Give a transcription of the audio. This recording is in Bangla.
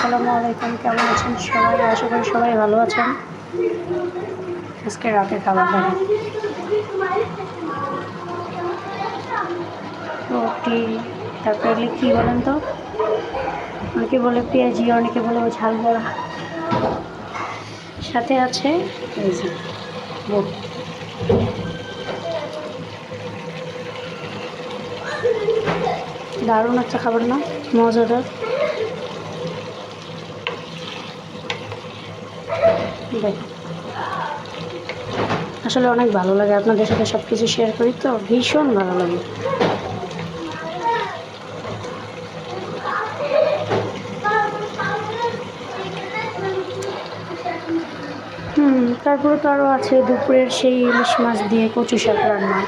আসসালামু আলাইকুম। কেমন আছেন সবাই? আশা করি সবাই ভালো আছেন। আজকে রাতের খাবার দেখেন, রুটি, তারপরে কী বলেন তো, অনেকে বলে পেঁয়াজি, অনেকে বলে ঝাল বড়া, সাথে আছে এই যে বুট। দারুণ একটা খাবার না? মজাদার। দেখ, আসলে অনেক ভালো লাগে আপনাদের সাথে সব কিছু শেয়ার করি, তো ভীষণ ভালো লাগে। তারপরে তো আরও আছে দুপুরের সেই ইলিশ মাছ দিয়ে কচু শাক রান্না।